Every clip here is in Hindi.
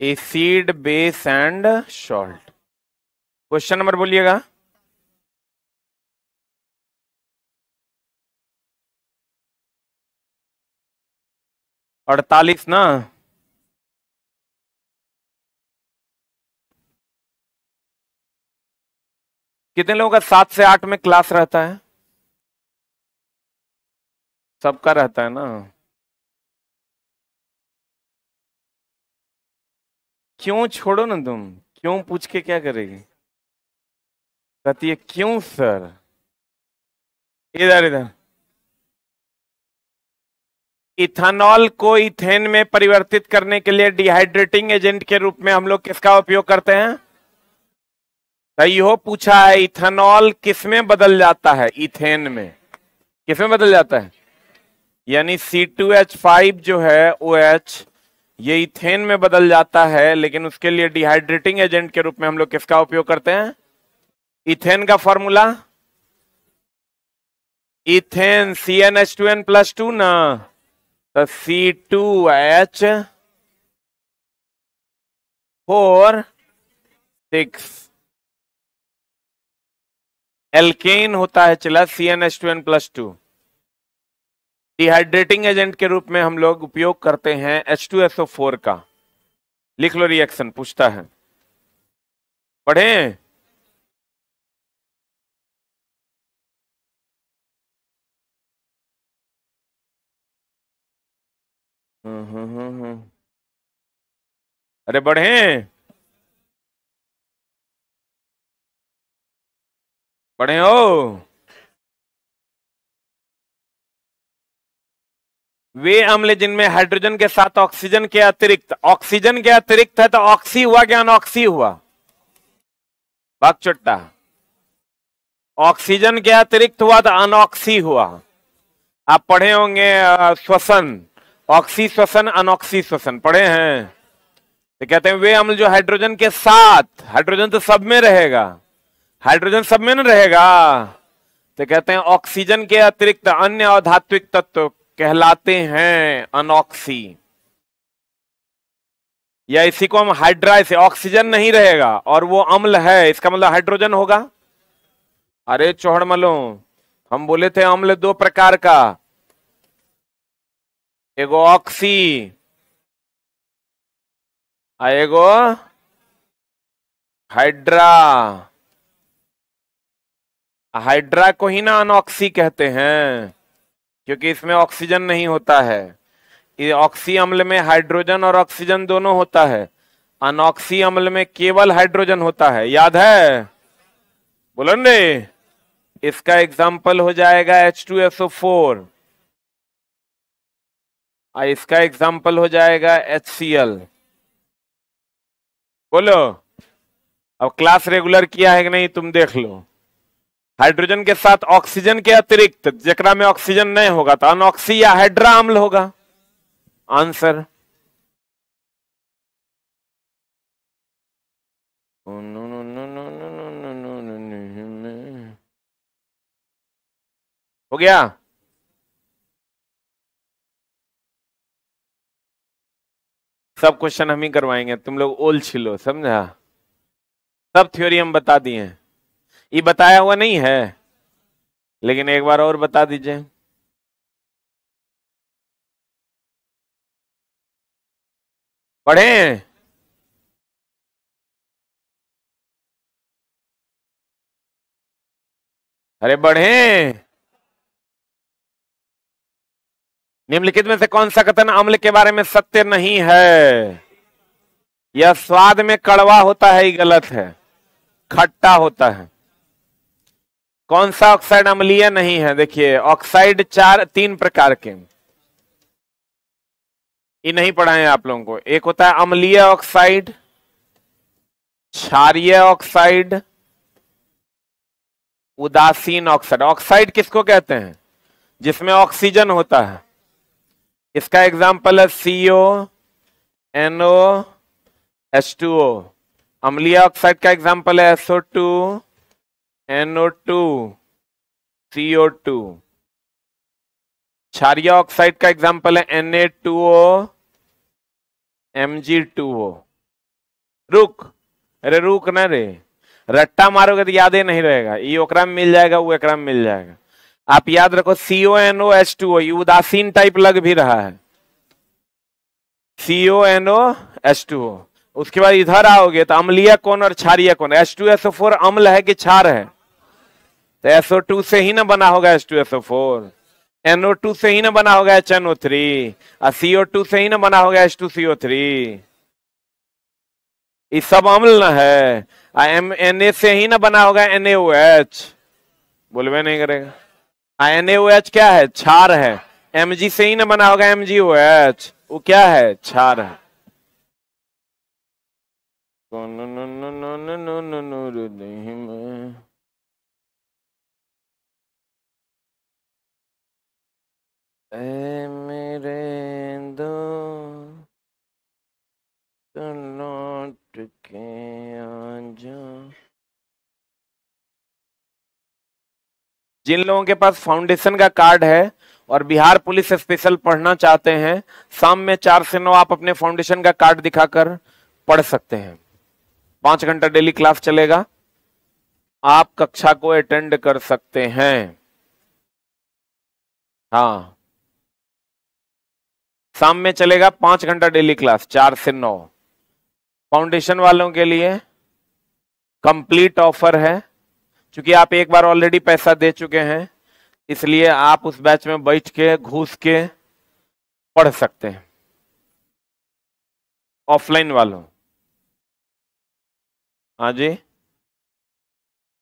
Acid, base and salt. Question number बोलिएगा। अड़तालीस ना। कितने लोगों का 7 से 8 में क्लास रहता है? सबका रहता है ना। क्यों, छोड़ो ना तुम। क्यों पूछ के क्या करेगी? कहती है क्यों सर। इधर इधर। इथेनॉल को इथेन में परिवर्तित करने के लिए डिहाइड्रेटिंग एजेंट के रूप में हम लोग किसका उपयोग करते हैं? सही हो, पूछा है इथेनॉल किस में बदल जाता है? इथेन में। किस में बदल जाता है? यानी C2H5 जो है OH, ये इथेन में बदल जाता है, लेकिन उसके लिए डिहाइड्रेटिंग एजेंट के रूप में हम लोग किसका उपयोग करते हैं? इथेन का फॉर्मूला इथेन CnH2n+2 ना, तो C2H4 6 एल्केन होता है, चला CnH2n+2। डिहाइड्रेटिंग एजेंट के रूप में हम लोग उपयोग करते हैं H2SO4 का। लिख लो रिएक्शन, पूछता है। पढ़ें? अरे बढ़े, बढ़े हो। वे अम्ल जिनमें हाइड्रोजन के साथ ऑक्सीजन के अतिरिक्त है, तो ऑक्सी हुआ क्या अनऑक्सी हुआ? बाग चुट्टा। ऑक्सीजन के अतिरिक्त हुआ तो अनऑक्सी हुआ। आप पढ़े होंगे श्वसन, ऑक्सी श्वसन अनऑक्सी श्वसन पढ़े हैं। तो कहते हैं वे अम्ल जो हाइड्रोजन के साथ, हाइड्रोजन तो सब में रहेगा, हाइड्रोजन सब में न रहेगा, तो कहते हैं ऑक्सीजन के अतिरिक्त अन्य अधात्विक तत्व कहलाते हैं अनऑक्सी। या इसी को हम हाइड्रा से, ऑक्सीजन नहीं रहेगा और वो अम्ल है, इसका मतलब हाइड्रोजन होगा। अरे चौहड़ मलो, हम बोले थे अम्ल दो प्रकार का, एगो ऑक्सी, एगो हाइड्रा। हाइड्रा को ही ना अनऑक्सी कहते हैं, क्योंकि इसमें ऑक्सीजन नहीं होता है। ये ऑक्सी अम्ल में हाइड्रोजन और ऑक्सीजन दोनों होता है, अनऑक्सी अम्ल में केवल हाइड्रोजन होता है। याद है? बोलो रे। इसका एग्जाम्पल हो जाएगा H2SO4, और इसका एग्जाम्पल हो जाएगा HCl। बोलो। अब क्लास रेगुलर किया है कि नहीं तुम देख लो। हाइड्रोजन के साथ ऑक्सीजन के अतिरिक्त जकरा में ऑक्सीजन नहीं होगा तो अनऑक्सी या हाइड्रा अम्ल होगा। आंसर हो गया। सब क्वेश्चन हम ही करवाएंगे, तुम लोग ओल छिलो, समझा? सब थ्योरी हम बता दिए हैं, ये बताया हुआ नहीं है, लेकिन एक बार और बता दीजिए। पढ़े? अरे बढ़े। निम्नलिखित में से कौन सा कथन अम्ल के बारे में सत्य नहीं है? यह स्वाद में कड़वा होता है, ये गलत है, खट्टा होता है। कौन सा ऑक्साइड अम्लीय नहीं है? देखिए ऑक्साइड 3 प्रकार के, ये नहीं पढ़ाए आप लोगों को। एक होता है अम्लीय ऑक्साइड, क्षारीय ऑक्साइड, उदासीन ऑक्साइड। ऑक्साइड किसको कहते हैं? जिसमें ऑक्सीजन होता है। इसका एग्जाम्पल है CO, NO, H2O। अम्लीय ऑक्साइड का एग्जाम्पल है SO2, NO2, CO2। क्षारीय ऑक्साइड का एग्जाम्पल है Na2O, Mg2O। रुक, अरे रुक ना रे, रट्टा मारोगे तो याद ही नहीं रहेगा। ये ओकरा में मिल जाएगा, वो एकरा में मिल जाएगा। आप याद रखो CONOH2O, ये उदासीन टाइप लग भी रहा है, CONOH2O। उसके बाद इधर आओगे तो अम्लीय कौन और क्षारीय कौन, H2SO4 अम्ल है कि क्षार है, तो SO2 से ही ना बना होगा H2SO4, NO2 से ही ना बना होगा HNO3, और CO2 से ही ना बना होगा H2CO3। ये सब अम्ल न है। Na से ही ना बना होगा NaOH, बोलवे नहीं करेगा। NaOH क्या है, क्षार है। Mg से ही ना बना होगा MgOH, वो क्या है, क्षार है। मेरे दो लौट के आजा। जिन लोगों के पास फाउंडेशन का कार्ड है और बिहार पुलिस स्पेशल पढ़ना चाहते हैं, शाम में 4 से 9 आप अपने फाउंडेशन का कार्ड दिखाकर पढ़ सकते हैं। 5 घंटा डेली क्लास चलेगा, आप कक्षा को अटेंड कर सकते हैं। हाँ, शाम में चलेगा 5 घंटा डेली क्लास, 4 से 9। फाउंडेशन वालों के लिए कंप्लीट ऑफर है, क्योंकि आप एक बार ऑलरेडी पैसा दे चुके हैं, इसलिए आप उस बैच में बैठ के घुस के पढ़ सकते हैं। ऑफलाइन वालों, हाँ जी,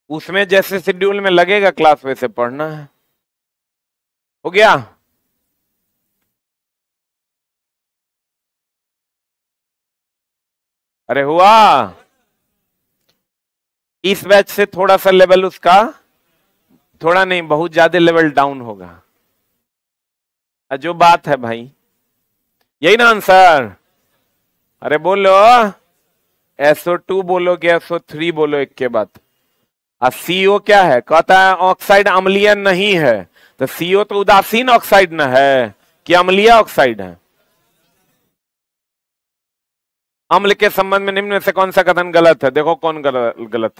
उसमें जैसे शेड्यूल में लगेगा क्लास वैसे पढ़ना है। हो गया? अरे हुआ? इस बैच से थोड़ा सा लेवल उसका, थोड़ा नहीं बहुत ज्यादा लेवल डाउन होगा। जो बात है भाई, यही ना आंसर? अरे बोलो, SO2 बोलो कि SO3 बोलो एक के बाद। CO क्या है, कहता है ऑक्साइड अम्लीय नहीं है, तो CO तो उदासीन ऑक्साइड न है कि अम्लीय ऑक्साइड है। अम्ल के संबंध में निम्न में से कौन सा कथन गलत है? देखो कौन गलत।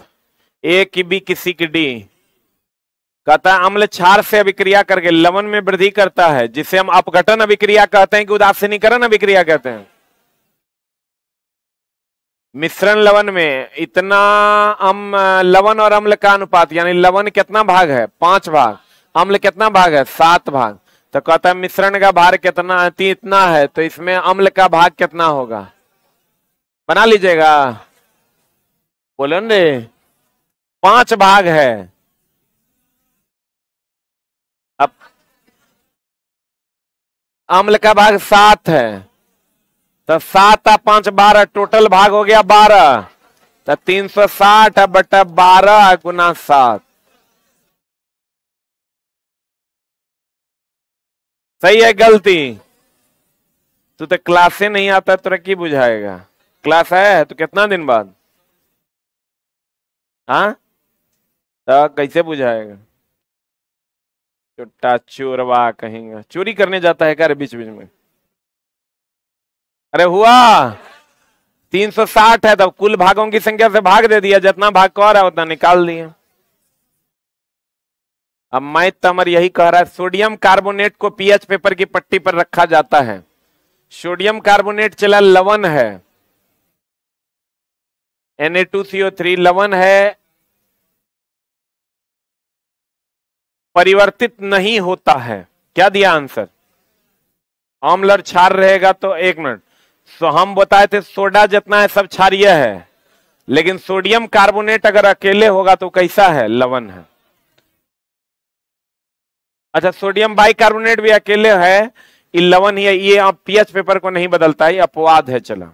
A की B की C की D। कहता है अम्ल क्षार से अभिक्रिया करके लवण में वृद्धि करता है, जिसे हम अपघटन अभिक्रिया कहते हैं कि उदासीनीकरण अभिक्रिया कहते हैं। मिश्रण लवण में इतना लवण और अम्ल का अनुपात, यानी लवण कितना भाग है, 5 भाग, अम्ल कितना भाग है, 7 भाग। तो कहता है मिश्रण का भार कितना, इतना है, तो इसमें अम्ल का भाग कितना होगा, बना लीजिएगा। बोलो ने, 5 भाग है। अब अम्ल का भाग 7 है, तो 7 और 5 12, टोटल भाग हो गया 12, तो 360 बटा 12 गुना 7। सही है गलती? तू तो क्लास से नहीं आता, तो की बुझाएगा? क्लास है तो कितना दिन बाद? हाँ, तो कैसे बुझाएगा? चुट्टा चोरवा कहेंगे, चोरी करने जाता है क्या बीच बीच में? अरे हुआ? 360 है, तब कुल भागों की संख्या से भाग दे दिया, जितना भाग को आ रहा है उतना निकाल दिया। अब मैं तमर यही कह रहा है, सोडियम कार्बोनेट को पीएच पेपर की पट्टी पर रखा जाता है। सोडियम कार्बोनेट चला लवण है, Na2CO3 लवण है, परिवर्तित नहीं होता है। क्या दिया आंसर? अम्ल और क्षार रहेगा तो, एक मिनट, हम बताए थे सोडा जितना है सब क्षारीय है, लेकिन सोडियम कार्बोनेट अगर अकेले होगा तो कैसा है, लवण है। अच्छा, सोडियम बाइकार्बोनेट भी अकेले है, ये लवण ही है। ये आप पीएच पेपर को नहीं बदलता है, अपवाद है। चला,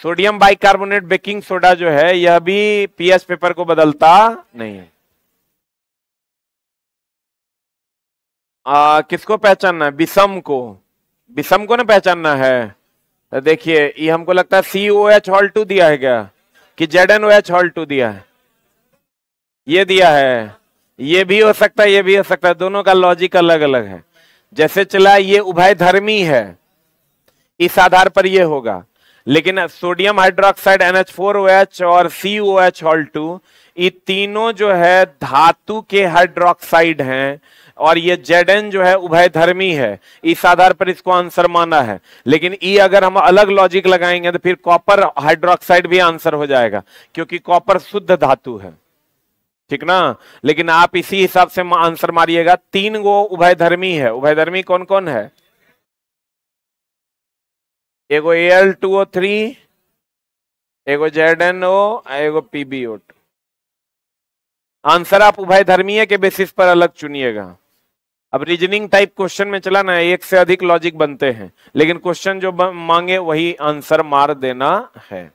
सोडियम बाइकार्बोनेट बेकिंग सोडा जो है, यह भी पीएच पेपर को बदलता नहीं है। किसको पहचानना है? विषम को, विषम को ना पहचानना है। तो देखिए, ये हमको लगता है COH हॉल 2 दिया है क्या, कि ZnOH हॉल 2 दिया है? ये दिया है, ये भी हो सकता है, ये भी हो सकता है, दोनों का लॉजिक अलग अलग है। जैसे चला, ये उभयधर्मी है, इस आधार पर ये होगा। लेकिन सोडियम हाइड्रोक्साइड NH4OH और COH2 ये तीनों जो है धातु के हाइड्रोक्साइड हैं और ये Zn जो है उभयधर्मी है। इस आधार पर इसको आंसर माना है। लेकिन ई अगर हम अलग लॉजिक लगाएंगे तो फिर कॉपर हाइड्रोक्साइड भी आंसर हो जाएगा, क्योंकि कॉपर शुद्ध धातु है, ठीक ना। लेकिन आप इसी हिसाब से आंसर मारिएगा। 3 गो उभयधर्मी है। उभयधर्मी कौन कौन है? एगो Al2O3, एगो ZnO, एगो PbO2। आंसर आप उभयधर्मीय के बेसिस पर अलग चुनिएगा। अब रीजनिंग टाइप क्वेश्चन में चला ना, एक से अधिक लॉजिक बनते हैं, लेकिन क्वेश्चन जो मांगे वही आंसर मार देना है।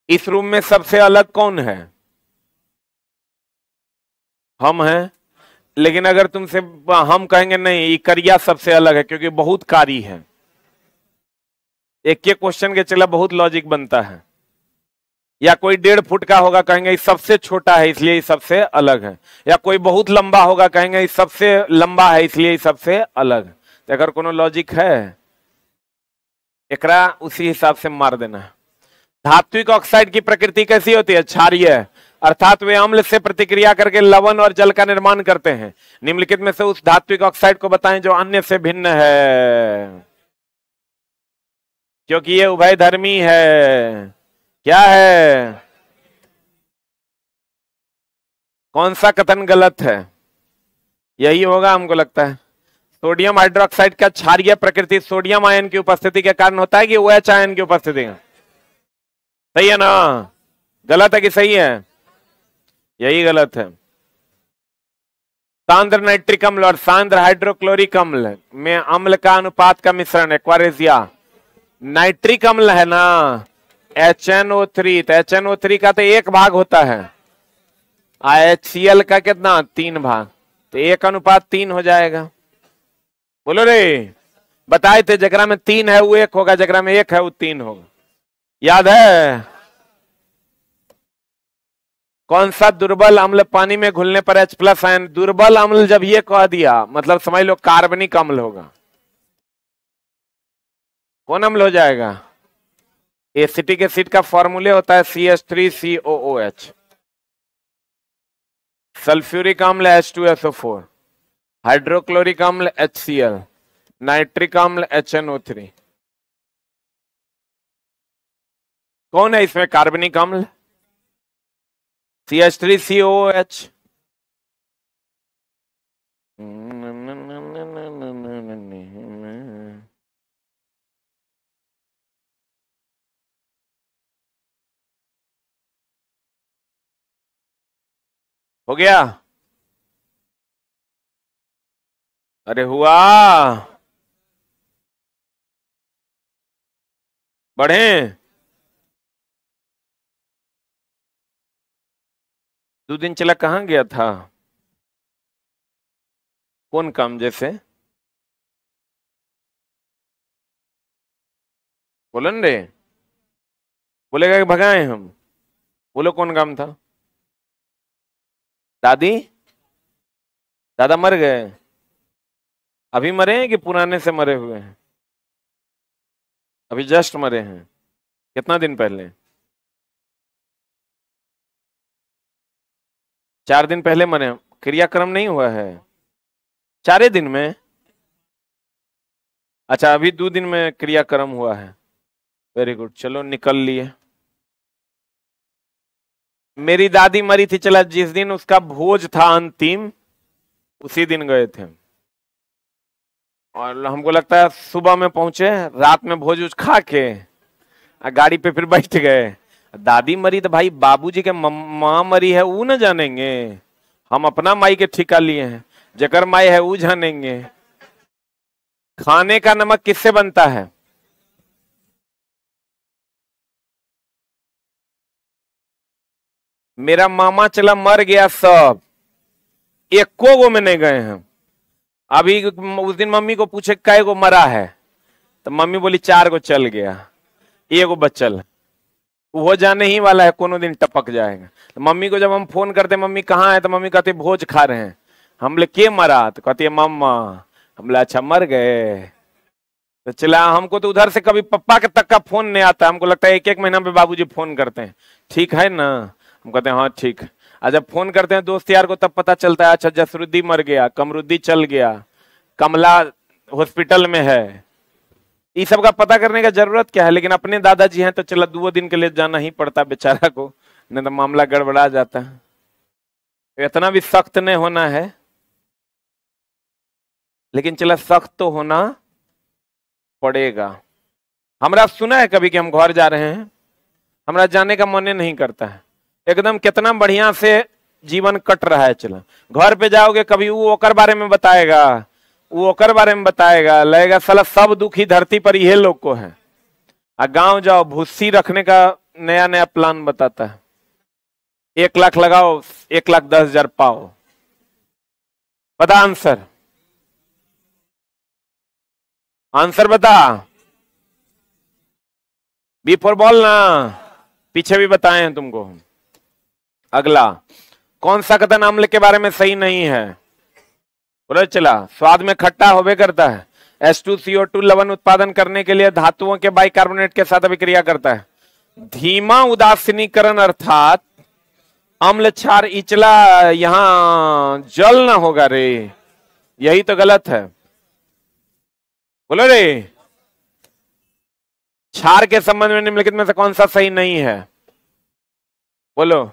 इस रूम में सबसे अलग कौन है? हम हैं। लेकिन अगर तुमसे हम कहेंगे नहीं, ये करिया सबसे अलग है क्योंकि बहुत कारी है। एक के क्वेश्चन के चला बहुत लॉजिक बनता है। या कोई 1.5 फुट का होगा, कहेंगे ये सबसे छोटा है इसलिए ये सबसे अलग है। या कोई बहुत लंबा होगा, कहेंगे ये सबसे लंबा है इसलिए ये सबसे अलग है। तो अगर कोनो लॉजिक है एकरा उसी हिसाब से मार देना है। धात्विक ऑक्साइड की प्रकृति कैसी होती है? क्षारीय, अर्थात वे अम्ल से प्रतिक्रिया करके लवण और जल का निर्माण करते हैं। निम्नलिखित में से उस धात्विक ऑक्साइड को बताएं जो अन्य से भिन्न है। क्योंकि ये उभयधर्मी है। क्या है? कौन सा कथन गलत है? यही होगा हमको लगता है। सोडियम हाइड्रोक्साइड का क्षारीय प्रकृति सोडियम आयन की उपस्थिति के कारण होता है कि OH आयन की उपस्थिति में? सही है ना? गलत है कि सही है? यही गलत है। सांद्र नाइट्रिक अम्ल और सांद्र हाइड्रोक्लोरिक अम्ल में अम्ल का अनुपात का मिश्रण एक्वारेजिया। नाइट्रिक अम्ल है ना HNO3, तो HNO3 का तो 1 भाग होता है, HCl का कितना? 3 भाग, तो 1:3 हो जाएगा। बोलो रे, बताए थे जगरा में 3 है वो 1 होगा, जगरा में 1 है वो 3 होगा। याद है? कौन सा दुर्बल अम्ल पानी में घुलने पर H+ आयन? दुर्बल अम्ल जब ये कह दिया मतलब समझ लो कार्बनिक अम्ल होगा। कौन अम्ल हो जाएगा? एसिटिक एसिड का फॉर्मूले होता है CH3COOH। सल्फ्यूरिक अम्ल H2SO4, हाइड्रोक्लोरिक अम्ल HCl, नाइट्रिक अम्ल HNO3। कौन है इसमें कार्बनिक अम्ल? CH3COOH। हो गया? अरे हुआ? बढ़े? 2 दिन चला कहां गया था? कौन काम? जैसे बोलन रे, बोलेगा कि भगाए हम। बोलो कौन काम था? दादी? दादा मर गए? अभी मरे हैं कि पुराने से मरे हुए हैं? अभी जस्ट मरे हैं। कितना दिन पहले? 4 दिन पहले मरे। क्रियाक्रम नहीं हुआ है 4 दिन में? अच्छा, अभी 2 दिन में क्रियाक्रम हुआ है। वेरी गुड, चलो निकल लिए। मेरी दादी मरी थी, चला जिस दिन उसका भोज था अंतिम, उसी दिन गए थे। और हमको लगता है सुबह में पहुंचे, रात में भोज उज खा के गाड़ी पे फिर बैठ गए। दादी मरी तो भाई बाबूजी के माँ मरी है वो न जानेंगे, हम अपना माई के ठिका लिए हैं, जकर माई है वो जानेंगे। खाने का नमक किससे बनता है? मेरा मामा चला मर गया, सब एको गो में नहीं गए हैं। अभी उस दिन मम्मी को पूछे कै गो मरा है, तो मम्मी बोली 4 गो चल गया, एगो बचल, वो जाने ही वाला है, कोनो दिन टपक जाएगा। तो मम्मी को जब हम फोन करते मम्मी कहाँ है, तो मम्मी कहती भोज खा रहे हैं। हम बोले के मरा? तो कहती है मम्मा। हम बोले अच्छा मर गए। तो चला, हमको तो उधर से कभी पप्पा के तक का फोन नहीं आता, हमको लगता है एक एक महीना पे बाबूजी फोन करते हैं, ठीक है ना, हम कहते हैं हाँ ठीक है। और जब फोन करते हैं दोस्त यार को तब पता चलता है अच्छा जसरुद्दी मर गया, कमरुद्दी चल गया, कमला हॉस्पिटल में है। ये सब का पता करने का जरूरत क्या है, लेकिन अपने दादाजी हैं तो चला 2 दिन के लिए जाना ही पड़ता बेचारा को, नहीं तो मामला गड़बड़ा जाता है। तो इतना भी सख्त नहीं होना है, लेकिन चला सख्त तो होना पड़ेगा। हमरा सुना है कभी कि हम घर जा रहे हैं, हमरा जाने का मन नहीं करता है, एकदम कितना बढ़िया से जीवन कट रहा है। चला घर पे जाओगे कभी वो ओकर बारे में बताएगा, वो ओकर बारे में बताएगा, लगेगा साला सब दुखी धरती पर ये लोग को है। आ गांव जाओ भूसी रखने का नया नया प्लान बताता है, 1 लाख लगाओ 1,10,000 पाओ। बता आंसर, आंसर बता, बी फॉर बॉल ना, पीछे भी बताए हैं तुमको। अगला, कौन सा कथन अम्ल के बारे में सही नहीं है? बोलो चला, स्वाद में खट्टा होबे करता है, H2CO2 लवण उत्पादन करने के लिए धातुओं के बाइकार्बोनेट के साथ अभिक्रिया करता है, धीमा उदासीनीकरण अर्थात अम्ल क्षार इचला, यहां जल ना होगा रे, यही तो गलत है। बोलो रे, क्षार के संबंध में निम्नलिखित में से कौन सा सही नहीं है? बोलो।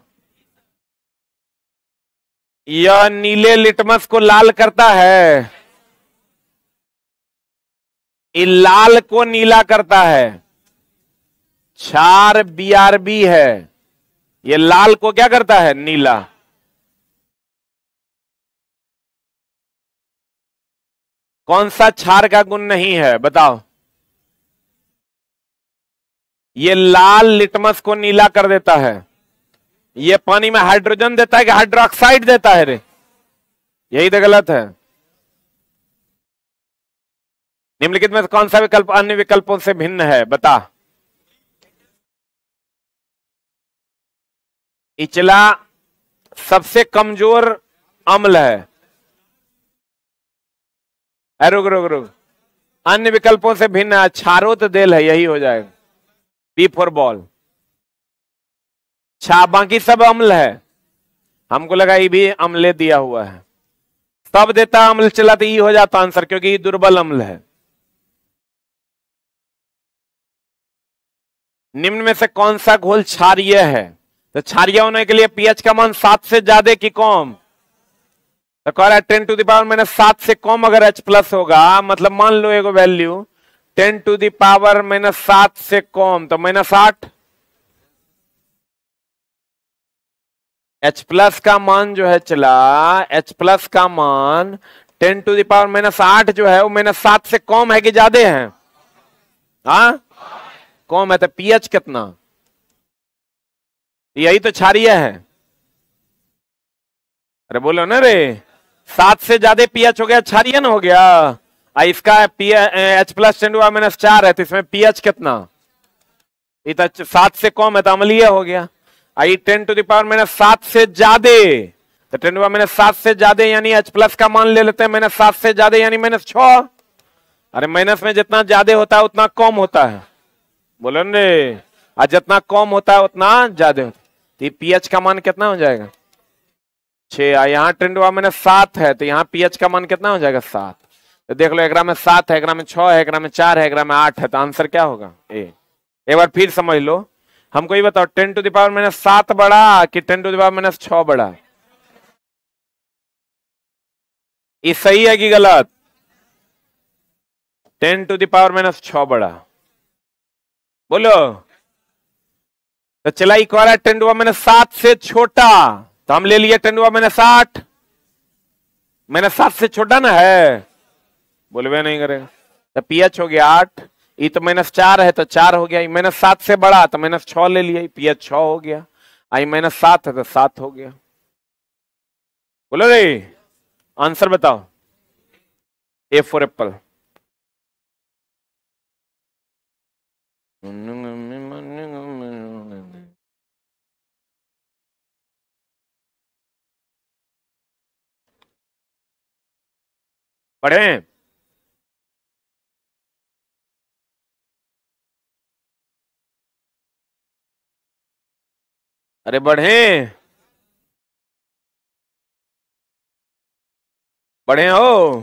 यह नीले लिटमस को लाल करता है, ये लाल को नीला करता है, क्षार BRB है, ये लाल को क्या करता है? नीला। कौन सा क्षार का गुण नहीं है बताओ? ये लाल लिटमस को नीला कर देता है, ये पानी में हाइड्रोजन देता है कि हाइड्रोक्साइड देता है रे? यही तो गलत है। निम्नलिखित में कौन सा विकल्प अन्य विकल्पों से भिन्न है? बता। इचला सबसे कमजोर अम्ल है। रुक रुक रुक, अन्य विकल्पों से भिन्न है, क्षारोत्देल है, यही हो जाएगा, बी फॉर बॉल। बाकी सब अम्ल है, हमको लगा ये भी अम्ल दिया हुआ है, सब देता अम्ल चला तो ये हो जाता आंसर, क्योंकि ये दुर्बल अम्ल है। निम्न में से कौन सा घोल क्षारीय है? तो क्षारीय होने के लिए पीएच का मान 7 से ज्यादा की कम, तो कह रहा है 10⁻⁻7 से कम अगर H प्लस होगा, मतलब मान लो एगो वैल्यू 10⁻⁻7 से कम, तो -8। H प्लस का मान जो है चला, H प्लस का मान 10⁻⁻8 जो है वो -7 से कम है कि ज्यादा है? हाँ कम है, तो पीएच कितना? यही तो क्षारीय है। अरे बोलो ना रे, 7 से ज्यादा पीएच हो गया, क्षारीय ना हो गया। इसका H प्लस 10⁻⁻4 है, तो इसमें पीएच कितना? ये तो 7 से कम है तो अम्लीय हो गया। आई 10⁻⁻7 से ज्यादा, तो 10⁻⁻7 से ज्यादा यानी H प्लस का मान ले लेते हैं -7 से ज्यादा यानी -6। अरे माइनस में जितना ज्यादा होता है उतना कम होता है, बोलो रे, और जितना कम होता है उतना ज्यादा होता है। तो पीएच का मान कितना हो जाएगा? 6। यहाँ 10⁻⁷ है, तो यहाँ पीएच का मान कितना हो जाएगा? 7। तो देख लो, एक में 7 है, एक में 6 है, एक में 4 है, एक में 8 है, तो आंसर क्या होगा? ए। एक बार फिर समझ लो, हमको ये बताओ 10⁻⁷ बड़ा कि 10⁻6 बड़ा? ये सही है कि गलत? 10⁻6 बड़ा, बोलो। तो चला एक बार 10⁻7 से छोटा, तो हम ले लिए 10⁻8, -7 से छोटा ना है, बोलवे नहीं करेगा। तो पीएच हो गया 8, ये तो -4 है तो 4 हो गया, -7 से बड़ा तो -6 ले लिया, पीएच 6 हो गया, आई -7 है तो 7 हो गया। बोलो रे, आंसर बताओ। A for Apple. पढ़े? अरे बढ़े बढ़े हो।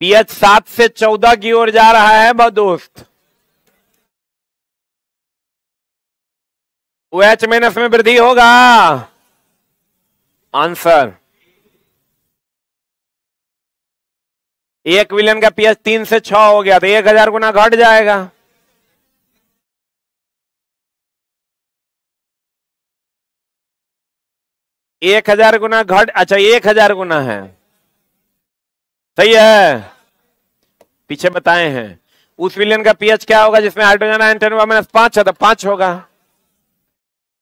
पीएच 7 से 14 की ओर जा रहा है बहुत दोस्त। OH माइनस में वृद्धि होगा। आंसर 1 विलियन का पीएच 3 से 6 हो गया तो 1000 गुना घट जाएगा। एक 1000 गुना घट, अच्छा 1000 गुना है, सही है। पीछे बताए हैं उस विलियन का पीएच क्या होगा जिसमें हाइड्रोजन आयन 10⁻5 है तो 5 होगा।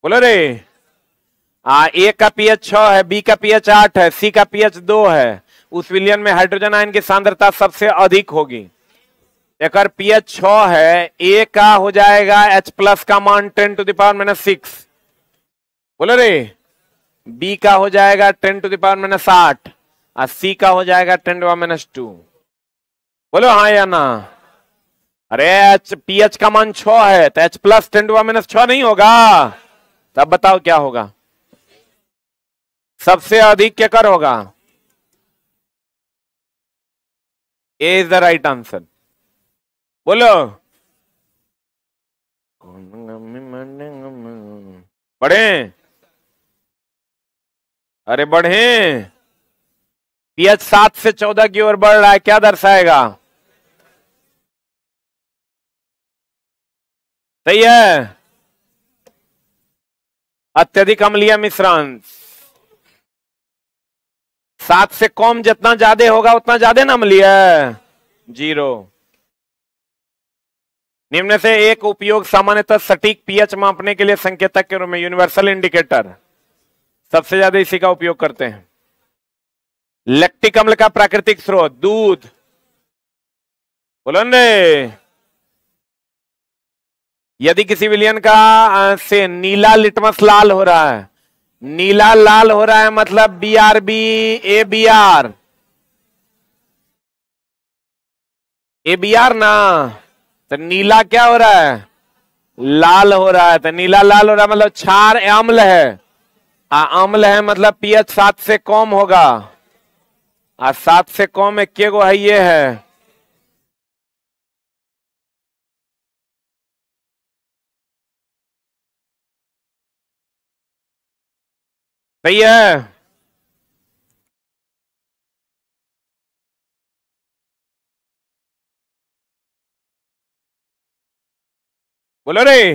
बोलो रे। ए का पीएच 6 है, बी का पीएच 8 है, सी का पीएच 2 है। उस विलियन में हाइड्रोजन आयन की सांद्रता सबसे अधिक होगी। एक पीएच 6 है, ए का हो जाएगा H प्लस का मान 10⁻6। बोलो रे। बी का हो जाएगा 10⁻8 और सी का हो जाएगा 10⁻2। बोलो हाँ या ना। अरे पीएच का मान 6 है तो H प्लस 10⁻6 नहीं होगा। तब बताओ क्या होगा। सबसे अधिक क्या कर होगा। ए इज द राइट आंसर। बोलो। बढ़े। अरे बढ़े। पीएच 7 से 14 की ओर बढ़ रहा है, क्या दर्शाएगा। सही है। अत्यधिक अम्लीय मिश्रण। 7 से कम जितना ज्यादा होगा उतना ज्यादा ना अम्लीय। 0। निम्न से एक उपयोग सामान्यतः सटीक पीएच मापने के लिए संकेतक के रूप में यूनिवर्सल इंडिकेटर, सबसे ज्यादा इसी का उपयोग करते हैं। लैक्टिक अम्ल का प्राकृतिक स्रोत दूध। बोलो रे। यदि किसी विलियन का से नीला लिटमस लाल हो रहा है, नीला लाल हो रहा है मतलब BRB ABR, ABR ना, तो नीला क्या हो रहा है, लाल हो रहा है। तो नीला लाल हो रहा है मतलब क्षार अम्ल है, अम्ल है मतलब पीएच 7 से कम होगा, और 7 से कम एक गो है, ये है। सही है। बोलो रे।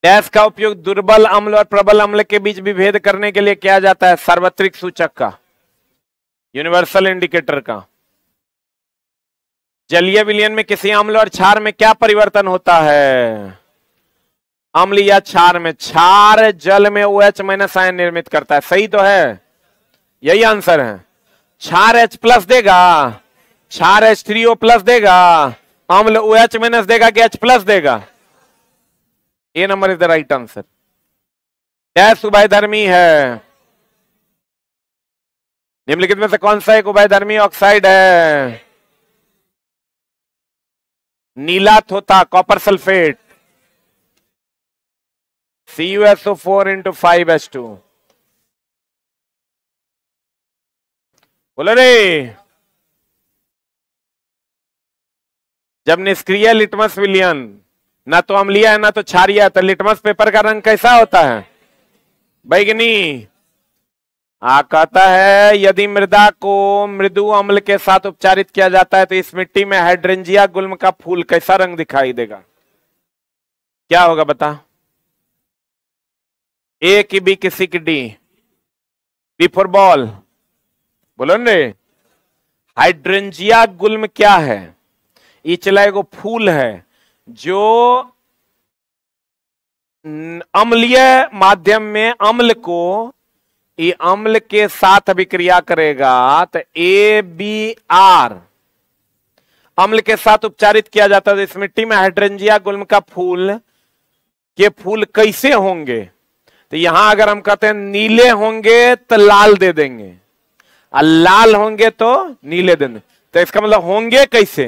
डैश का उपयोग दुर्बल अम्ल और प्रबल अम्ल के बीच विभेद करने के लिए किया जाता है, सार्वत्रिक सूचक का, यूनिवर्सल इंडिकेटर का। जलीय विलयन में किसी अम्ल और क्षार में क्या परिवर्तन होता है। अम्ल या क्षार में, क्षार जल में OH माइनस आयन निर्मित करता है, सही तो है, यही आंसर है। क्षार H प्लस देगा, क्षार H3O प्लस देगा, अम्ल OH माइनस देगा कि H प्लस देगा। A number is the right answer. Dash उभयधर्मी है। निम्नलिखित में से कौन सा एक उभयधर्मी ऑक्साइड है। नीला थोथा, कॉपर सल्फेट, CuSO4 × 5H2। बोलो रे। जब निष्क्रिय लिटमस विलयन ना तो अम्लीय है ना तो क्षारीय है, तो लिटमस पेपर का रंग कैसा होता है, बैगनी। कहता है यदि मृदा को मृदु अम्ल के साथ उपचारित किया जाता है तो इस मिट्टी में हाइड्रेंजिया गुल्म का फूल कैसा रंग दिखाई देगा, क्या होगा बता। ए की बी की सी की डी। B for ball. बोलो रे। हाइड्रेंजिया गुल्म क्या है, ये चला एगो फूल है जो अम्लीय माध्यम में अम्ल को ये अम्ल के साथ अभिक्रिया करेगा, तो ABR अम्ल के साथ उपचारित किया जाता है। इस मिट्टी में हाइड्रेंजिया गुल्म का फूल के फूल कैसे होंगे, तो यहां अगर हम कहते हैं नीले होंगे तो लाल दे देंगे, और लाल होंगे तो नीले दे देंगे, तो इसका मतलब होंगे कैसे।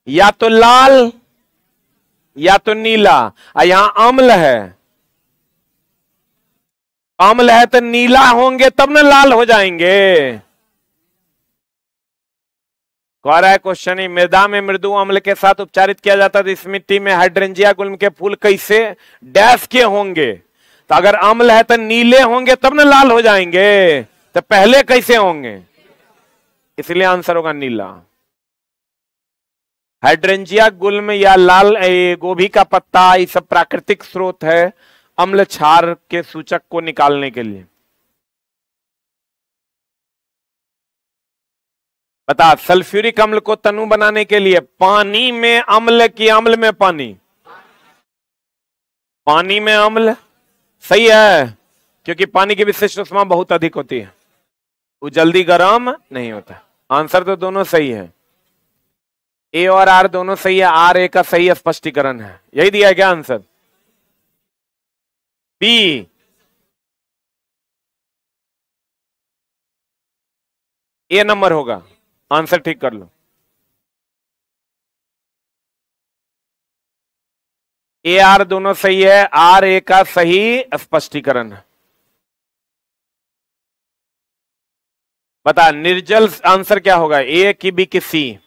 या तो लाल या तो नीला। यहां अम्ल है, अम्ल है तो नीला होंगे तब ना लाल हो जाएंगे। कह रहा है क्वेश्चन ही, मृदा में मृदु अम्ल के साथ उपचारित किया जाता है तो इस मिट्टी में हाइड्रेंजिया गुल्म के फूल कैसे डैश के होंगे। तो अगर अम्ल है तो नीले होंगे तब ना लाल हो जाएंगे, तो पहले कैसे होंगे, इसलिए आंसर होगा नीला। हाइड्रेंजिया गुल्म या लाल गोभी का पत्ता, ये सब प्राकृतिक स्रोत है अम्ल क्षार के सूचक को निकालने के लिए। बता, सल्फ्यूरिक अम्ल को तनु बनाने के लिए पानी में अम्ल की अम्ल में पानी, पानी में अम्ल सही है, क्योंकि पानी की विशिष्ट ऊष्मा बहुत अधिक होती है, वो जल्दी गर्म नहीं होता। आंसर तो दोनों सही है, ए और आर दोनों सही है। आर ए का सही स्पष्टीकरण है, यही दिया है क्या आंसर? बी। ए नंबर होगा, आंसर ठीक कर लो। ए आर दोनों सही है, आर ए का सही स्पष्टीकरण है। बता, निर्जल आंसर क्या होगा, ए की बी की सी?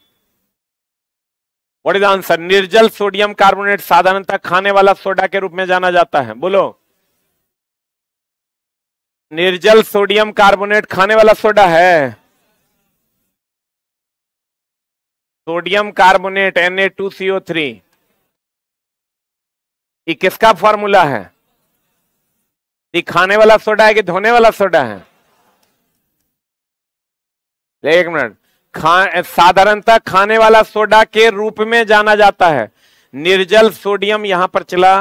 What is answer? निर्जल सोडियम कार्बोनेट साधारणतः खाने वाला सोडा के रूप में जाना जाता है, बोलो। निर्जल सोडियम कार्बोनेट खाने वाला सोडा है। सोडियम कार्बोनेट Na2CO3, ये किसका फॉर्मूला है? ये खाने वाला सोडा है कि धोने वाला सोडा है? एक मिनट, साधारणतः खाने वाला सोडा के रूप में जाना जाता है। निर्जल सोडियम यहां पर चला,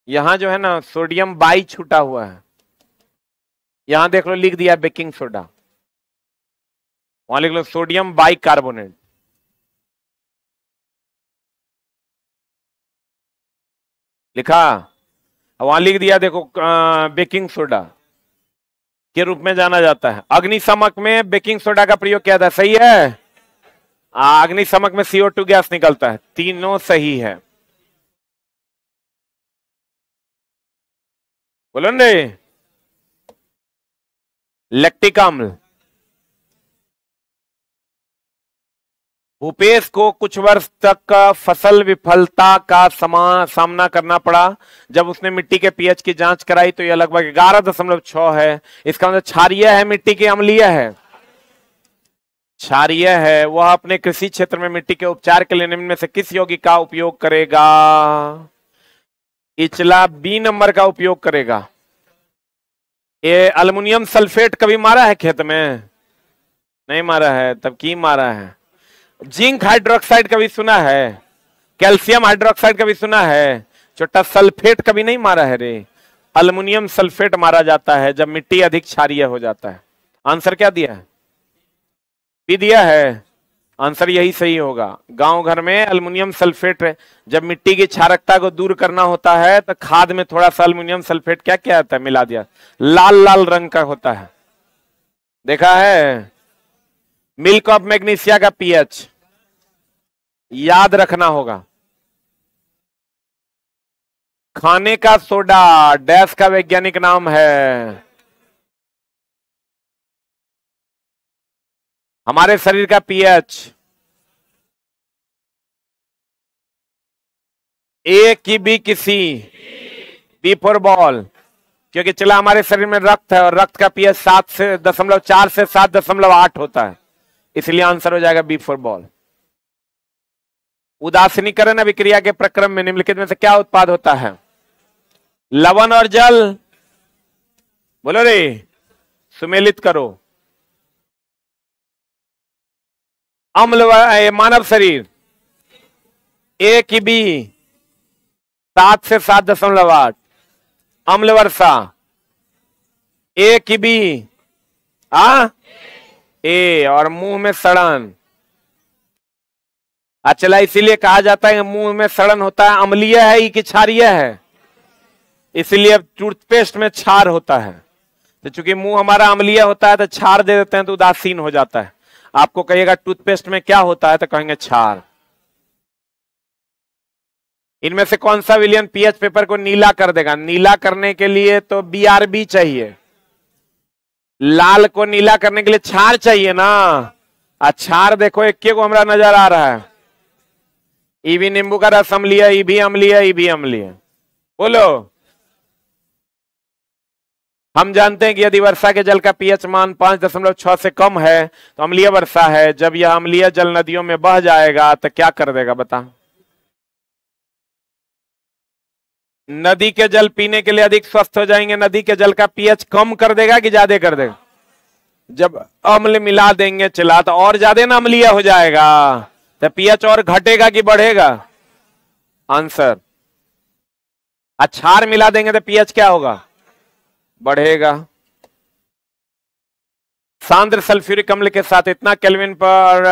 यहां जो है ना सोडियम बाई छूटा हुआ है, यहां देख लो लिख दिया बेकिंग सोडा, वहां लिख लो सोडियम बाई कार्बोनेट। लिखा, वहां लिख दिया देखो बेकिंग सोडा के रूप में जाना जाता है। अग्निशमक में बेकिंग सोडा का प्रयोग किया था, सही है। अग्निशमक में CO2 गैस निकलता है, तीनों सही है। बोलो रे, लैक्टिक अम्ल, भूपेश को कुछ वर्ष तक फसल विफलता का सामना करना पड़ा। जब उसने मिट्टी के पीएच की जांच कराई तो यह लगभग 11.6 है। इसका मतलब क्षारीय है, मिट्टी की अम्लीय है? क्षारीय है। वह अपने कृषि क्षेत्र में मिट्टी के उपचार के लिए निम्न में से किस यौगिक का उपयोग करेगा? इचला बी नंबर का उपयोग करेगा। ये अल्युमिनियम सल्फेट कभी मारा है खेत में? नहीं मारा है, तब की मारा है? जिंक हाइड्रोक्साइड कभी सुना है? कैल्शियम हाइड्रोक्साइड कभी सुना है? छोटा सल्फेट कभी नहीं मारा है रे। अल्युमिनियम सल्फेट मारा जाता है जब मिट्टी अधिक क्षारीय हो जाता है। आंसर क्या दिया है? भी दिया है, आंसर यही सही होगा। गांव घर में अल्युमिनियम सल्फेट, जब मिट्टी की क्षारकता को दूर करना होता है तो खाद में थोड़ा सा अल्युमिनियम सल्फेट क्या क्या आता है, मिला दिया, लाल लाल रंग का होता है, देखा है? मिल्क ऑफ मैग्नीशिया का पीएच याद रखना होगा। खाने का सोडा डैश का वैज्ञानिक नाम है? हमारे शरीर का पीएच ए की बी की सी? बी फॉर बॉल, क्योंकि चला हमारे शरीर में रक्त है और रक्त का पीएच 7.4 से 7.8 होता है, इसलिए आंसर हो जाएगा बी फॉर बॉल। उदासीनीकरण अभिक्रिया के प्रक्रम में निम्नलिखित में से क्या उत्पाद होता है? लवण और जल, बोलो रे, सुमेलित करो। अम्ल मानव शरीर ए की बी 7 से 7.8, अम्ल वर्षा ए की बी ए, और मुंह में सड़न। अच्छा, इसीलिए कहा जाता है कि मुंह में सड़न होता है, अम्लीय है कि क्षारीय है? इसलिए टूथपेस्ट में क्षार होता है, तो चूंकि मुंह हमारा अम्लीय होता है तो क्षार दे देते हैं तो उदासीन हो जाता है। आपको कहिएगा टूथपेस्ट में क्या होता है तो कहेंगे क्षार। इनमें से कौन सा विलयन पीएच पेपर को नीला कर देगा? नीला करने के लिए तो बीआरबी चाहिए, लाल को नीला करने के लिए क्षार चाहिए ना। क्षार देखो एक को हमरा नजर आ रहा है, ईवी नींबू का रस अम्लीय, ईवी अम्लीय, ईवी अम्लीय। बोलो, हम जानते हैं कि यदि वर्षा के जल का पीएच मान 5.6 से कम है तो अम्लीय वर्षा है। जब यह अम्लीय जल नदियों में बह जाएगा तो क्या कर देगा बता? नदी के जल पीने के लिए अधिक स्वस्थ हो जाएंगे। नदी के जल का पीएच कम कर देगा कि ज्यादा कर देगा? जब अम्ल मिला देंगे चला तो और ज्यादा ना अम्लीय हो जाएगा, तो पीएच और घटेगा कि बढ़ेगा? आंसर। क्षार मिला देंगे तो पीएच क्या होगा? बढ़ेगा। सांद्र सल्फ्यूरिक अम्ल के साथ इतना केल्विन पर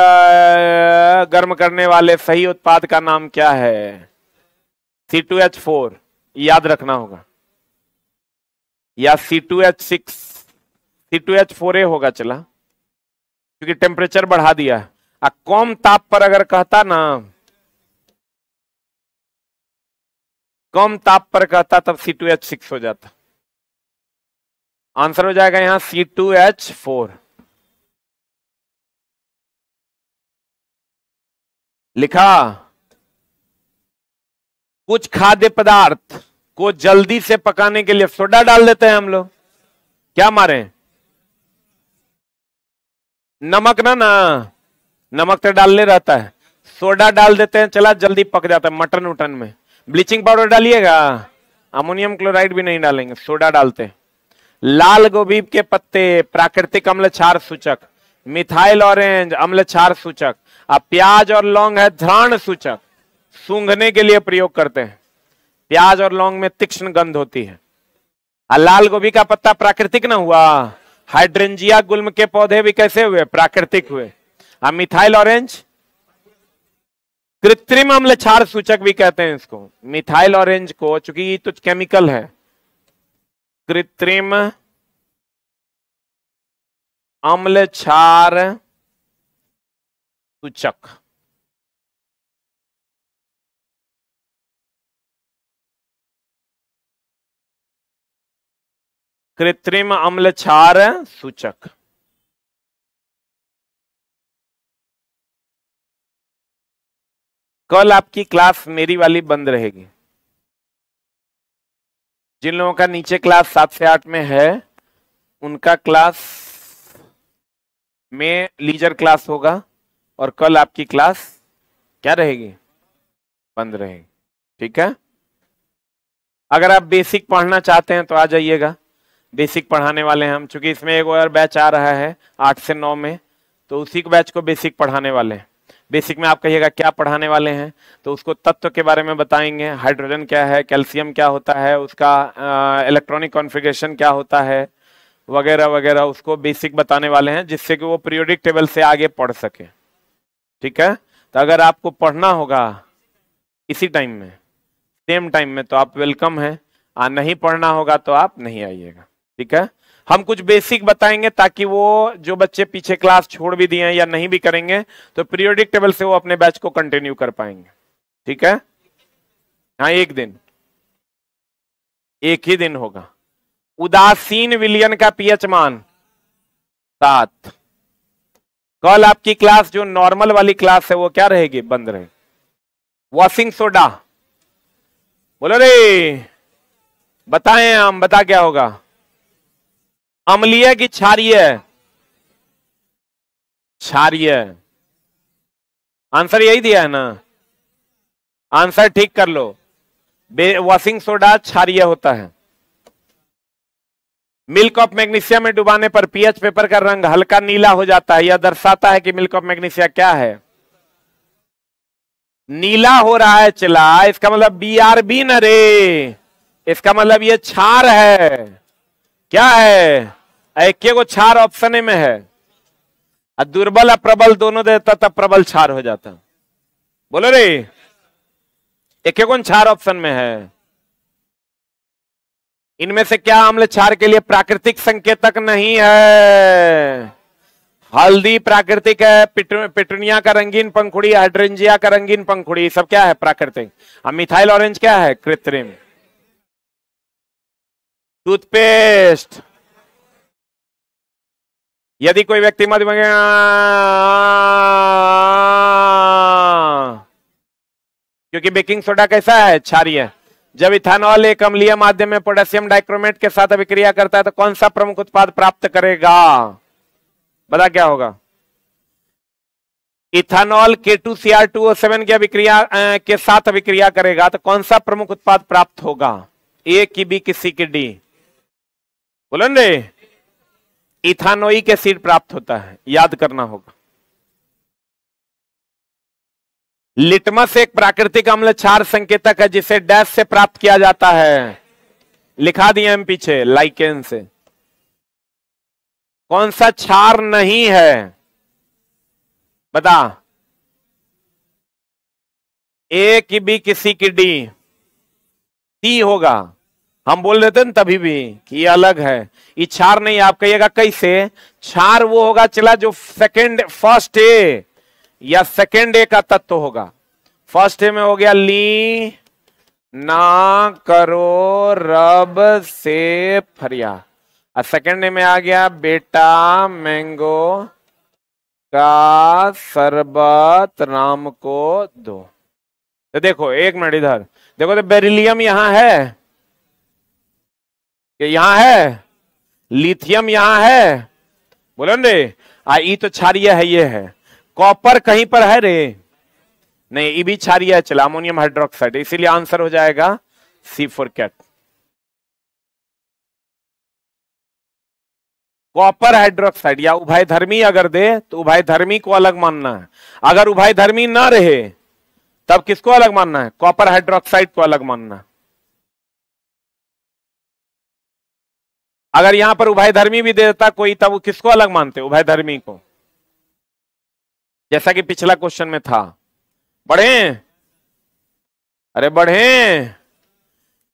गर्म करने वाले सही उत्पाद का नाम क्या है? C2H4 याद रखना होगा, या C2H6, C2H4A होगा चला, क्योंकि टेम्परेचर बढ़ा दिया है। कम ताप पर अगर कहता ना, कम ताप पर कहता तब C2H6 हो जाता। आंसर हो जाएगा यहां C2H4। लिखा। कुछ खाद्य पदार्थ को जल्दी से पकाने के लिए सोडा डाल देते हैं हम लोग, क्या मारे? नमक ना नमक तो डालने रहता है, सोडा डाल देते हैं चला जल्दी पक जाता है। मटन उटन में ब्लीचिंग पाउडर डालिएगा, अमोनियम क्लोराइड भी नहीं डालेंगे, सोडा डालते हैं। लाल गोभी के पत्ते प्राकृतिक अम्ल क्षार सूचक, मिथाइल ऑरेंज अम्ल क्षार सूचक। अब प्याज और लौंग है घ्राण सूचक, सूंघने के लिए प्रयोग करते हैं। प्याज और लौंग में तीक्ष्ण गंध होती है। लाल गोभी का पत्ता प्राकृतिक ना हुआ, हाइड्रेंजिया गुल्म के पौधे भी कैसे हुए? प्राकृतिक हुए। अब मिथाइल ऑरेंज कृत्रिम अम्ल क्षार सूचक भी कहते हैं इसको। मिथाइल ऑरेंज को, चूंकि ये तो केमिकल है, कृत्रिम अम्ल क्षार सूचक। कृत्रिम अम्ल क्षार सूचक। कल आपकी क्लास मेरी वाली बंद रहेगी। जिन लोगों का नीचे क्लास 7 से 8 में है उनका क्लास में लीजर क्लास होगा, और कल आपकी क्लास क्या रहेगी? बंद रहेगी। ठीक है। अगर आप बेसिक पढ़ना चाहते हैं तो आ जाइएगा, बेसिक पढ़ाने वाले हैं हम। चूंकि इसमें एक और बैच आ रहा है 8 से 9 में, तो उसी बैच को बेसिक पढ़ाने वाले हैं। बेसिक में आप कहिएगा क्या पढ़ाने वाले हैं, तो उसको तत्व के बारे में बताएंगे। हाइड्रोजन क्या है, कैल्शियम क्या होता है, उसका इलेक्ट्रॉनिक कॉन्फ़िगरेशन क्या होता है, वगैरह वगैरह, उसको बेसिक बताने वाले हैं, जिससे कि वो पीरियोडिक टेबल से आगे पढ़ सके। ठीक है। तो अगर आपको पढ़ना होगा इसी टाइम में, सेम टाइम में, तो आप वेलकम है। नहीं पढ़ना होगा तो आप नहीं आइएगा। ठीक है। हम कुछ बेसिक बताएंगे ताकि वो जो बच्चे पीछे क्लास छोड़ भी दिए हैं या नहीं भी करेंगे तो पीरियोडिक टेबल से वो अपने बैच को कंटिन्यू कर पाएंगे। ठीक है। हाँ, एक ही दिन होगा। उदासीन विलयन का पीएच मान 7। कल आपकी क्लास जो नॉर्मल वाली क्लास है वो क्या रहेगी? बंद रहेगी। वॉशिंग सोडा, बोलो रे, बताएं हम, बता क्या होगा? अम्लीय की क्षारीय? क्षारीय। आंसर यही दिया है ना, आंसर ठीक कर लो। वॉशिंग सोडा क्षारीय होता है। मिल्क ऑफ मैग्नीशिया में डुबाने पर पीएच पेपर का रंग हल्का नीला हो जाता है। यह दर्शाता है कि मिल्क ऑफ मैग्नीशिया क्या है? नीला हो रहा है चला, इसका मतलब बीआरबी न रे, इसका मतलब ये क्षार है। क्या है? एक को क्षार ऑप्शन में है, दुर्बल और प्रबल दोनों देता तब प्रबल क्षार हो जाता। बोलो रे, एक कौन क्षार ऑप्शन में है? इनमें से क्या अम्ल क्षार के लिए प्राकृतिक संकेतक नहीं है? हल्दी प्राकृतिक है, पिटूनिया का रंगीन पंखुड़ी, हाइड्रेंजिया का रंगीन पंखुड़ी, सब क्या है? प्राकृतिक। अब मिथाइल ऑरेंज क्या है? कृत्रिम। टूथपेस्ट, यदि कोई व्यक्ति मधुमेह, क्योंकि बेकिंग सोडा कैसा है? क्षारीय। जब इथेनॉल एक अम्लीय माध्यम में पोटेशियम डाइक्रोमेट के साथ अभिक्रिया करता है तो कौन सा प्रमुख उत्पाद प्राप्त करेगा? बता क्या होगा? इथेनॉल K2Cr2O7 की अभिक्रिया के साथ अभिक्रिया करेगा तो कौन सा प्रमुख उत्पाद प्राप्त होगा? ए की बी की सी की डी? बोलो रे। इथानोइक एसिड प्राप्त होता है, याद करना होगा। लिटमस एक प्राकृतिक अम्ल क्षार संकेतक है जिसे डैश से प्राप्त किया जाता है। लिखा दिए हम पीछे, लाइकेन से। कौन सा क्षार नहीं है? बता। ए की बी की सी की डी? सी होगा। हम बोल देते ना तभी भी कि ये अलग है, ये क्षार नहीं। आप कहिएगा कैसे? क्षार वो होगा चला जो फर्स्ट ए या सेकेंड ए का तत्व होगा। फर्स्ट ए में हो गया ली ना करो रब से फरिया, और सेकेंड ए में आ गया बेटा मैंगो का शरबत राम को दो। तो देखो एक मिनट इधर देखो, तो बेरिलियम यहां है कि यहां है? लिथियम यहां है? बोलो रे। ई तो क्षारीय है, ये है। कॉपर कहीं पर है रे? नहीं, ये भी क्षारीय है, चला अमोनियम हाइड्रोक्साइड। इसीलिए आंसर हो जाएगा सी फॉर कैट। कॉपर हाइड्रोक्साइड या उभयधर्मी अगर दे तो उभयधर्मी को अलग मानना है। अगर उभयधर्मी ना रहे तब किसको अलग मानना है? कॉपर हाइड्रोक्साइड को अलग मानना है। अगर यहां पर उभयधर्मी भी दे देता कोई तब किसको अलग मानते? उभयधर्मी को। जैसा कि पिछला क्वेश्चन में था। बढ़े? अरे बढ़े।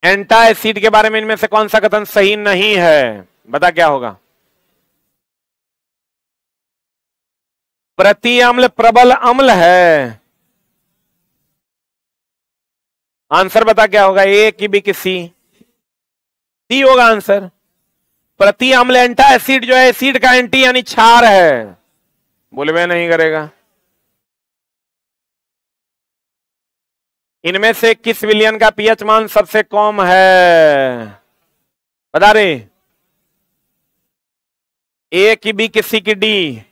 एंटा एसिड के बारे में इनमें से कौन सा कथन सही नहीं है? बता क्या होगा? प्रति अम्ल प्रबल अम्ल है। आंसर बता क्या होगा? ए की बी की सी? सी होगा आंसर। प्रति अम्ल एंटा एसिड जो है एसिड का एंटी यानी क्षार है। बोलवे नहीं करेगा। इनमें से किस विलयन का पीएच मान सबसे कम है? बता रहे। ए की बी की सी की डी?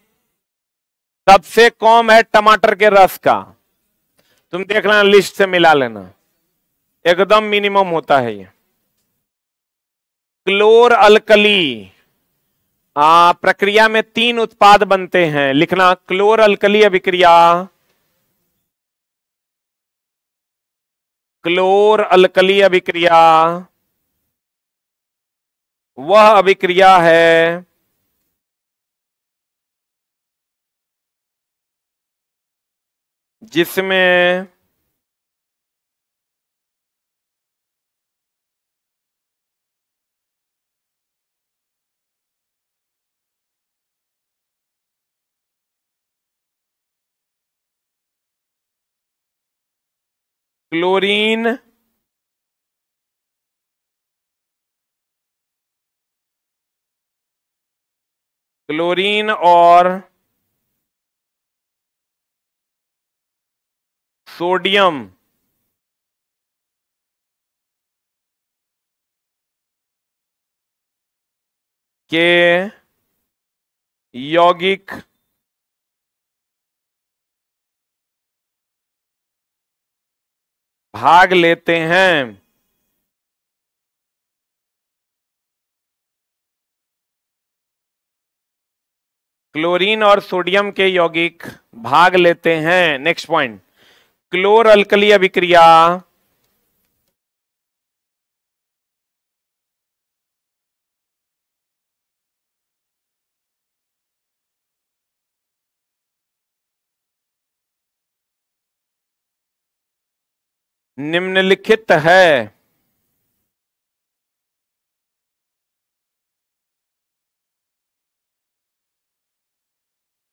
सबसे कम है टमाटर के रस का। तुम देख लेना, लिस्ट से मिला लेना, एकदम मिनिमम होता है ये। क्लोर अल्कली प्रक्रिया में 3 उत्पाद बनते हैं। लिखना, क्लोर अल्कली अभिक्रिया, क्लोर अल्कली अभिक्रिया वह अभिक्रिया है जिसमें क्लोरीन और सोडियम के यौगिक भाग लेते हैं। क्लोरीन और सोडियम के यौगिक भाग लेते हैं। नेक्स्ट पॉइंट, क्लोर अल्कली अभिक्रिया निम्नलिखित है।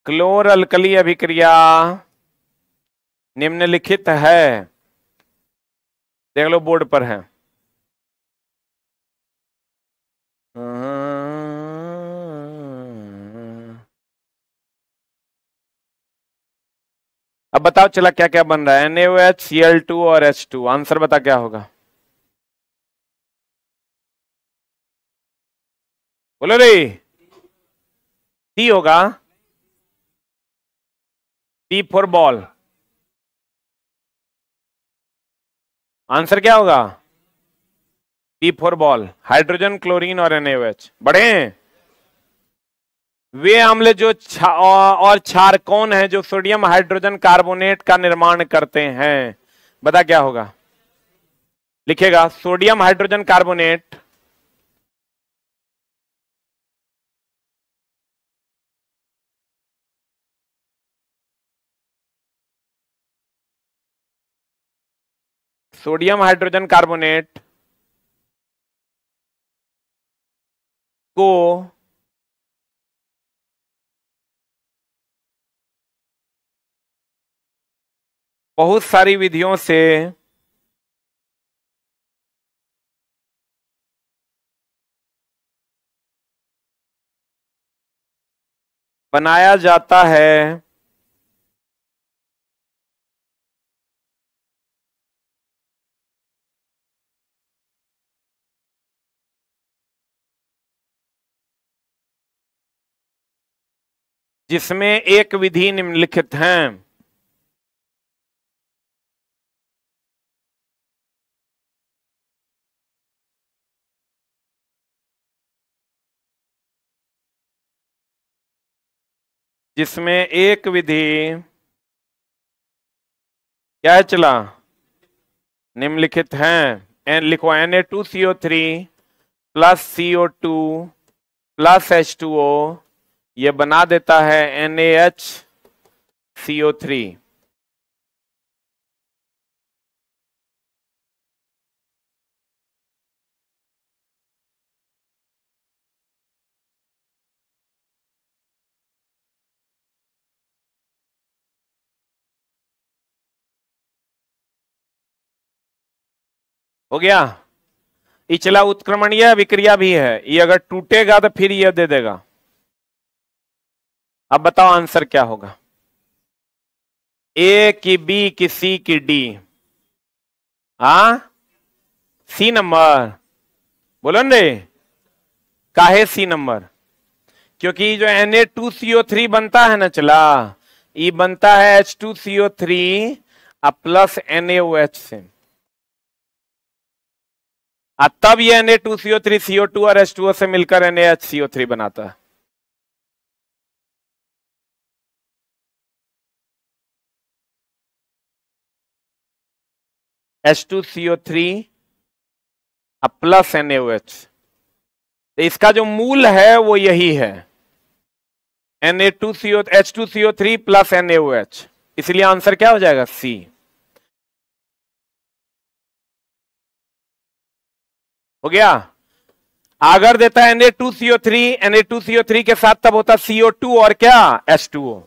क्लोर अल्कली अभिक्रिया निम्नलिखित है, देख लो बोर्ड पर है। अब बताओ चला क्या क्या बन रहा है, NaOH, Cl2 और H2। आंसर बता क्या होगा, बोलो रे। सी होगा, टी फॉर बॉल। आंसर क्या होगा, T for ball. Hydrogen, chlorine और NaOH बड़े हैं वे अम्ल जो और क्षार कौन है जो सोडियम हाइड्रोजन कार्बोनेट का निर्माण करते हैं। बता क्या होगा, लिखेगा sodium hydrogen carbonate sodium hydrogen carbonate को बहुत सारी विधियों से बनाया जाता है, जिसमें एक विधि निम्नलिखित है। जिसमें एक विधि क्या है चला, निम्नलिखित हैं। लिखो Na2CO3 plus CO2 plus H2O, ये बना देता है NaHCO3। हो गया, इचला उत्क्रमणीय विक्रिया भी है, ये अगर टूटेगा तो फिर ये दे देगा। अब बताओ आंसर क्या होगा, ए की बी की सी की डी। सी नंबर, बोलो रे। काहे सी नंबर, क्योंकि जो Na2CO3 बनता है ना चला, ये बनता है H2CO3 प्लस NaOH से, तब ये Na2CO3 CO2 और H2O से मिलकर NaHCO3 बनाता है। H2CO3 प्लस NaOH, तो इसका जो मूल है वो यही है, H2CO3 प्लस NaOH, इसलिए आंसर क्या हो जाएगा, सी। हो गया, अगर देता है Na2CO3 के साथ तब होता CO2 और क्या, H2O।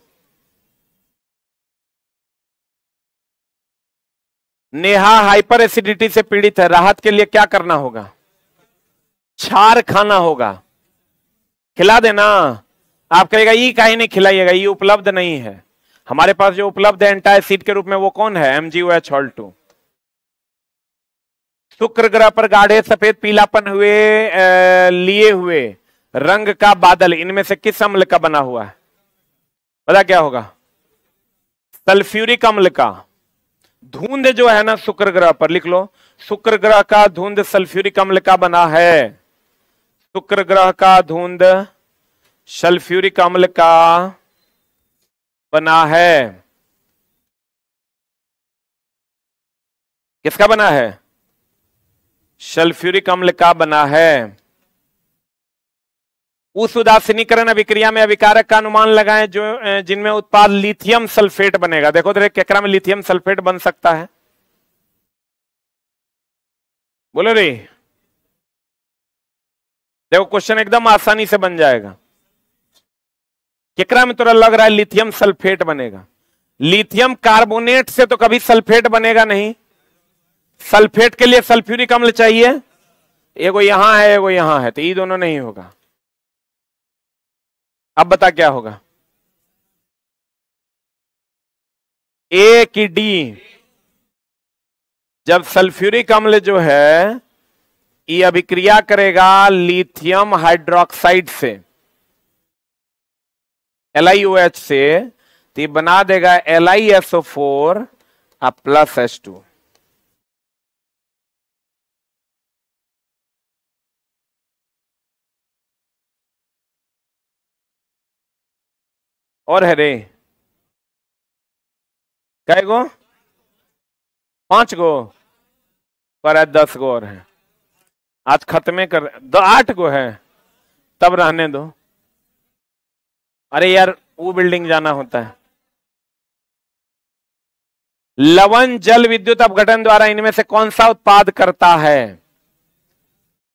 नेहा हाइपर एसिडिटी से पीड़ित है, राहत के लिए क्या करना होगा, क्षार खाना होगा, खिला देना। आप कहेगा ये काहे नहीं खिलाइएगा, ये उपलब्ध नहीं है। हमारे पास जो उपलब्ध है एंटासिड के रूप में वो कौन है, MgOH2। शुक्र ग्रह पर गाढ़े सफेद पीलापन हुए लिए हुए रंग का बादल इनमें से किस अम्ल का बना हुआ है, पता क्या होगा, सल्फ्यूरिक अम्ल का। धुंध जो है ना शुक्र ग्रह पर, लिख लो, शुक्र ग्रह का धुंध सल्फ्यूरिक अम्ल का बना है। शुक्र ग्रह का धुंध सल्फ्यूरिक अम्ल का बना है। किसका बना है, सल्फ्यूरिक अम्ल का बना है। उस उदासीनीकरण अभिक्रिया में अभिकारक का अनुमान लगाएं जो जिनमें उत्पाद लिथियम सल्फेट बनेगा। देखो तो केकरा में लिथियम सल्फेट बन सकता है, बोलो रे। देखो क्वेश्चन एकदम आसानी से बन जाएगा। केकरा में तोरा लग रहा है लिथियम सल्फेट बनेगा? लिथियम कार्बोनेट से तो कभी सल्फेट बनेगा नहीं। सल्फेट के लिए सल्फ्यूरिक अम्ल चाहिए, एगो यहां है एगो यहां है, तो ये दोनों नहीं होगा। अब बता क्या होगा? ए की डी। जब सल्फ्यूरिक अम्ल जो है ये अभिक्रिया करेगा लिथियम हाइड्रोक्साइड से, LiOH से, तो ये बना देगा LiSO4 प्लस H2। और है रे कै गो? 5 गो पर 10 गो और है। आज खत्मे कर 8 गो है, तब रहने दो। अरे यार वो बिल्डिंग जाना होता है। लवण जल विद्युत अपघटन द्वारा इनमें से कौन सा उत्पाद करता है?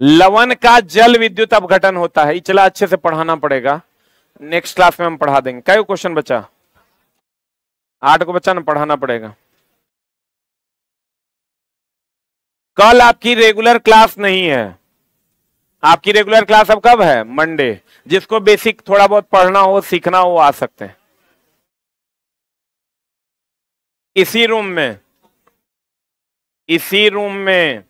लवण का जल विद्युत अपघटन होता है। चला अच्छे से पढ़ाना पड़ेगा, नेक्स्ट क्लास में हम पढ़ा देंगे। क्या क्वेश्चन बचा? 8 को बच्चा ना, पढ़ाना पड़ेगा। कल आपकी रेगुलर क्लास नहीं है। आपकी रेगुलर क्लास अब कब है? मंडे। जिसको बेसिक थोड़ा बहुत पढ़ना हो, सीखना हो, आ सकते हैं इसी रूम में।